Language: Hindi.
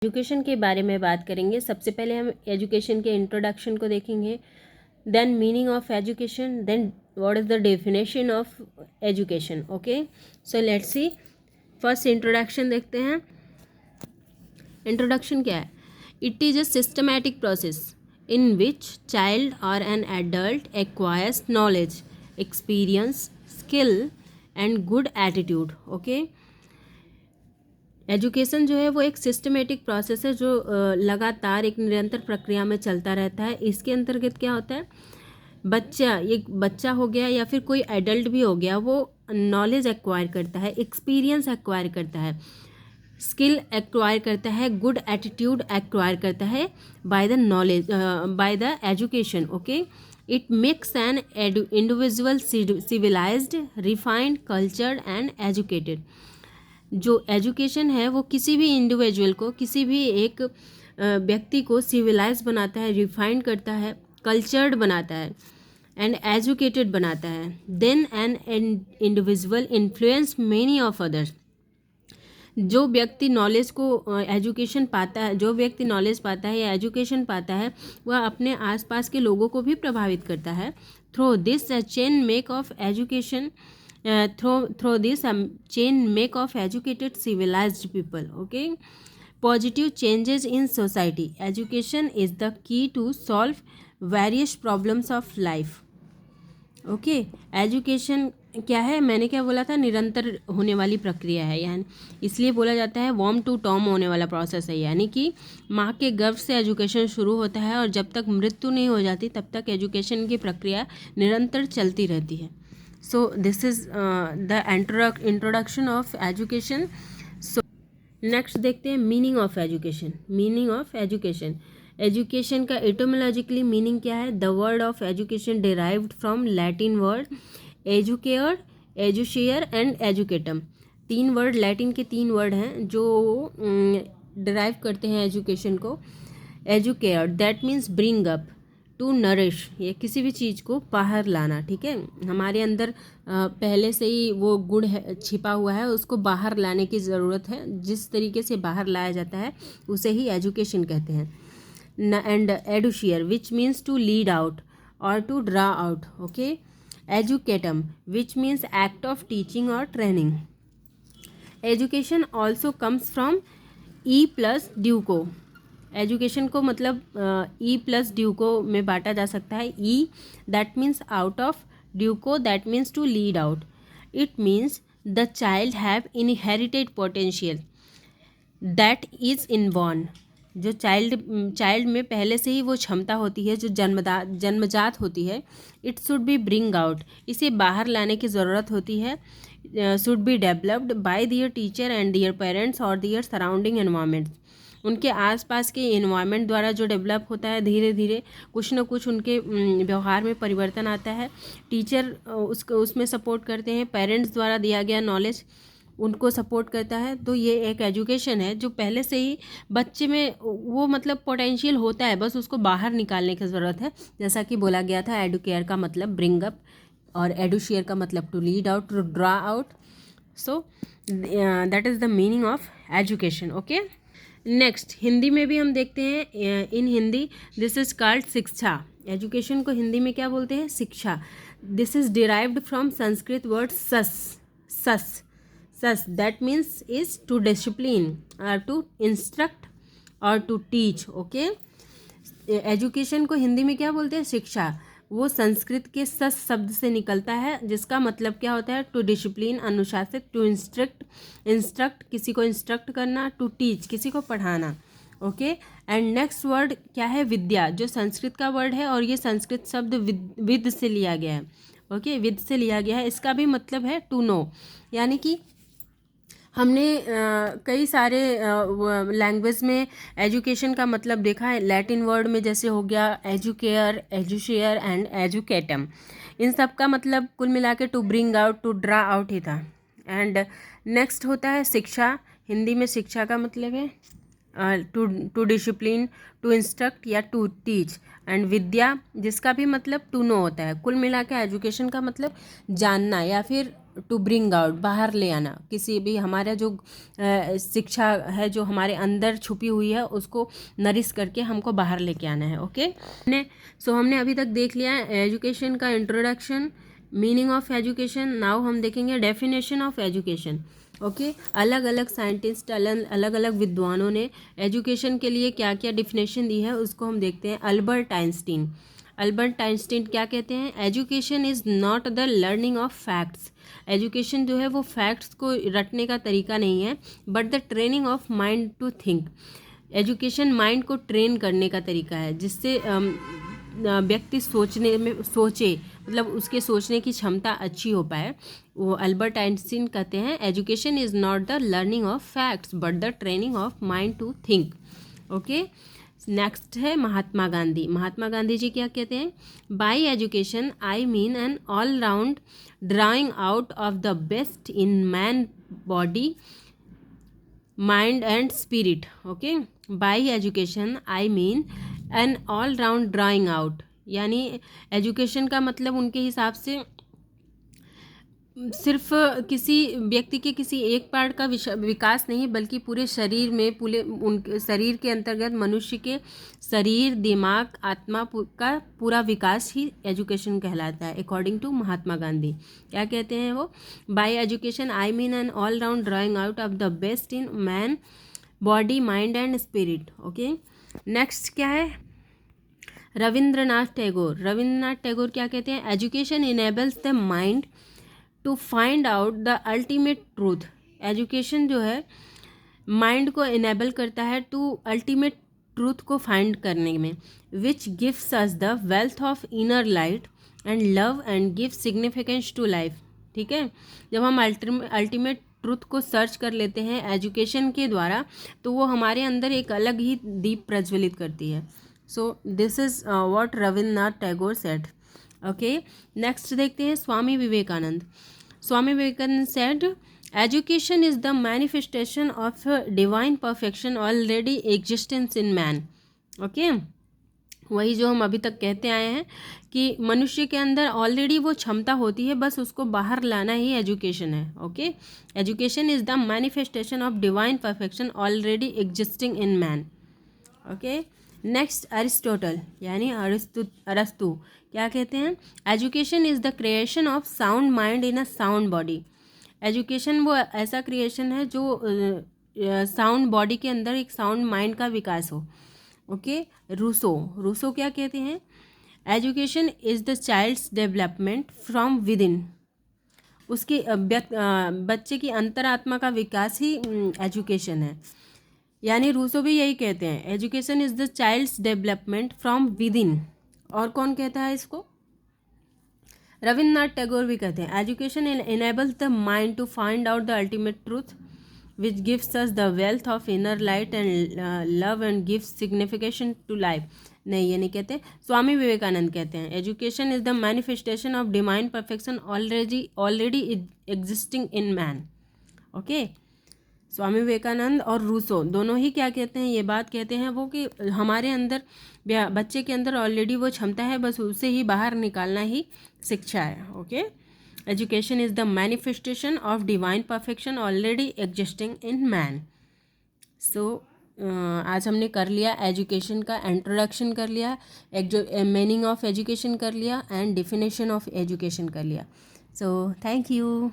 एजुकेशन के बारे में बात करेंगे। सबसे पहले हम एजुकेशन के इंट्रोडक्शन को देखेंगे, then meaning of education, then what is the definition of education. Okay, so let's see. First introduction देखते हैं। इंट्रोडक्शन क्या है? It is a systematic process in which child और an adult acquires knowledge, experience, skill and good attitude. Okay, education जो है वो एक सिस्टमेटिक प्रोसेस है जो लगातार एक निरंतर प्रक्रिया में चलता रहता है। इसके अंतर्गत क्या होता है, एक बच्चा हो गया या फिर कोई एडल्ट भी हो गया, वो नॉलेज एक्वायर करता है, एक्सपीरियंस एक्वायर करता है, स्किल एक्वायर करता है, गुड एटीट्यूड एक्वायर करता है by the knowledge, by the education. Okay, it makes an individual civilized, refined, cultured and educated. जो एजुकेशन है वो किसी भी इंडिविजुअल को, किसी भी एक व्यक्ति को सिविलाइज बनाता है, रिफाइंड करता है, कल्चर्ड बनाता है एंड एजुकेटेड बनाता है। Then an individual influence many of others. जो व्यक्ति नॉलेज को एजुकेशन पाता है, जो व्यक्ति नॉलेज पाता है या एजुकेशन पाता है, वह अपने आसपास के लोगों को भी प्रभावित करता है। Through this chain make of education, through this chain make of educated civilized people. Okay, positive changes in society. Education is the key to solve various problems of life. Okay, education क्या है, मैंने क्या बोला था, निरंतर होने वाली प्रक्रिया है, यानी इसलिए बोला जाता है वॉर्म टू टॉम होने वाला प्रोसेस है। यानी कि माँ के गर्भ से एजुकेशन शुरू होता है और जब तक मृत्यु नहीं हो जाती तब तक एजुकेशन की प्रक्रिया निरंतर चलती रहती है। So this is the introduction of education. So next देखते हैं meaning of education. Meaning of education, education का एटोमोलॉजिकली मीनिंग क्या है? The word of education derived from Latin word educare, educere and educatum. तीन वर्ड, लैटिन के तीन वर्ड हैं जो डिराइव करते हैं एजुकेशन को। Educare that means bring up, to nourish, ये किसी भी चीज़ को बाहर लाना। ठीक है, हमारे अंदर पहले से ही वो गुण है, छिपा हुआ है, उसको बाहर लाने की ज़रूरत है। जिस तरीके से बाहर लाया जाता है उसे ही एजुकेशन कहते हैं। And educere which means to lead out और to draw out. Okay, educatum which means act of teaching और training. Education also comes from e plus duco. Education को मतलब ई प्लस ड्यूको में बांटा जा सकता है। E that means out of, duco that means to lead out. It means the child have inherited potential that is inborn. जो चाइल्ड में पहले से ही वो क्षमता होती है जो जन्मजात होती है। It should be bring out, इसे बाहर लाने की ज़रूरत होती है। Should be developed by their teacher and their parents और दियर सराउंडिंग एनवायरमेंट। उनके आसपास के इन्वायरमेंट द्वारा जो डेवलप होता है, धीरे धीरे कुछ न कुछ उनके व्यवहार में परिवर्तन आता है। टीचर उसमें सपोर्ट करते हैं, पेरेंट्स द्वारा दिया गया नॉलेज उनको सपोर्ट करता है। तो ये एक एजुकेशन है जो पहले से ही बच्चे में वो मतलब पोटेंशियल होता है, बस उसको बाहर निकालने की ज़रूरत है। जैसा कि बोला गया था, एडुकेयर का मतलब ब्रिंग अप और एडुशियर का मतलब to lead out, to draw out. So that is the meaning of education. Okay, next Hindi में भी हम देखते हैं। In Hindi this is called shiksha. Education को हिंदी में क्या बोलते हैं? शिक्षा। This is derived from Sanskrit word shas. Shas that means is to discipline और टू इंस्ट्रक्ट और टू टीच। ओके, एजुकेशन को हिंदी में क्या बोलते हैं? शिक्षा। वो संस्कृत के सस शब्द से निकलता है जिसका मतलब क्या होता है? टू डिसिप्लिन, अनुशासित, टू इंस्ट्रक्ट किसी को इंस्ट्रक्ट करना, टू टीच किसी को पढ़ाना। ओके, एंड नेक्स्ट वर्ड क्या है? विद्या, जो संस्कृत का वर्ड है और ये संस्कृत शब्द विद से लिया गया है। ओके, विद से लिया गया है। इसका भी मतलब है टू नो, यानी कि हमने कई सारे लैंग्वेज में एजुकेशन का मतलब देखा है। लैटिन वर्ड में जैसे हो गया एजुकेयर, एजुशियर एंड एजुकेटम। इन सब का मतलब कुल मिला के to bring out, to draw out ही था। एंड नेक्स्ट होता है शिक्षा। हिंदी में शिक्षा का मतलब है टू डिसिप्लिन, टू इंस्ट्रक्ट या टू टीच। एंड विद्या जिसका भी मतलब टू नो होता है। कुल मिला के एजुकेशन का मतलब जानना या फिर टू ब्रिंग आउट, बाहर ले आना, किसी भी हमारा जो शिक्षा है जो हमारे अंदर छुपी हुई है उसको नरिश करके हमको बाहर लेके आना है। ओके हमने अभी तक देख लिया है एजुकेशन का introduction, meaning of education. Now हम देखेंगे डेफिनेशन ऑफ एजुकेशन। ओके अलग अलग साइंटिस्ट, अलग अलग विद्वानों ने एजुकेशन के लिए क्या क्या डिफिनेशन दी है उसको हम देखते हैं। अल्बर्ट आइंस्टीन क्या कहते हैं? Education is not the learning of facts. Education जो है वो फैक्ट्स को रटने का तरीका नहीं है, but the training of mind to think. Education mind को ट्रेन करने का तरीका है जिससे व्यक्ति सोचने में सोचे, मतलब उसके सोचने की क्षमता अच्छी हो पाए। वो अल्बर्ट आइंस्टीन कहते हैं education is not the learning of facts but the training of mind to think. Okay next है महात्मा गांधी जी क्या कहते हैं? By education I mean an all round drawing out of the best in man body mind and spirit. Okay by education I mean an all round drawing out, यानी एजुकेशन का मतलब उनके हिसाब से सिर्फ किसी व्यक्ति के किसी एक पार्ट का विकास नहीं बल्कि पूरे शरीर में, पूरे उनके शरीर के अंतर्गत मनुष्य के शरीर, दिमाग, आत्मा का पूरा विकास ही एजुकेशन कहलाता है अकॉर्डिंग टू महात्मा गांधी। क्या कहते हैं वो? By education I mean an all round drawing out of the best in man body mind and spirit. Okay next क्या है? रविंद्रनाथ टैगोर क्या कहते हैं? Education enables the mind to find out the ultimate truth. Education जो है माइंड को इनेबल करता है टू अल्टीमेट ट्रूथ को फाइंड करने में, which gives us the wealth of inner light and love and give significance to life. ठीक है, जब हम अल्टीमेट ट्रूथ को सर्च कर लेते हैं एजुकेशन के द्वारा तो वो हमारे अंदर एक अलग ही दीप प्रज्वलित करती है। So this is what Rabindranath Tagore said. Okay next देखते हैं Swami Vivekananda said education is the manifestation of divine perfection already existence in man. Okay वही जो हम अभी तक कहते आए हैं कि मनुष्य के अंदर ऑलरेडी वो क्षमता होती है, बस उसको बाहर लाना ही एजुकेशन है। Okay education is the manifestation of divine perfection already existing in man. Okay next Aristotle यानी अरस्तु क्या कहते हैं? Education is the creation of sound mind in a sound body. Education वो ऐसा क्रिएशन है जो साउंड बॉडी के अंदर एक साउंड माइंड का विकास हो। ओके रूसो क्या कहते हैं? Education is the child's development from within. उसके बच्चे की अंतरात्मा का विकास ही एजुकेशन है। यानी रूसो भी यही कहते हैं education is the child's development from within. और कौन कहता है इसको? रविंद्रनाथ टैगोर भी कहते हैं education enables the mind to find out the ultimate truth which gives us the wealth of inner light and love and gives signification to life. नहीं, ये नहीं कहते, स्वामी विवेकानंद कहते हैं education is the manifestation of divine perfection already existing in man. Okay Swami Vivekananda और रूसो दोनों ही क्या कहते हैं? ये बात कहते हैं वो कि हमारे अंदर, बच्चे के अंदर ऑलरेडी वो क्षमता है, बस उसे ही बाहर निकालना ही शिक्षा है। Okay education is the manifestation of divine perfection already existing in man. So आज हमने कर लिया एजुकेशन का इंट्रोडक्शन कर लिया, मीनिंग ऑफ एजुकेशन कर लिया एंड डिफिनेशन ऑफ एजुकेशन कर लिया। So thank you.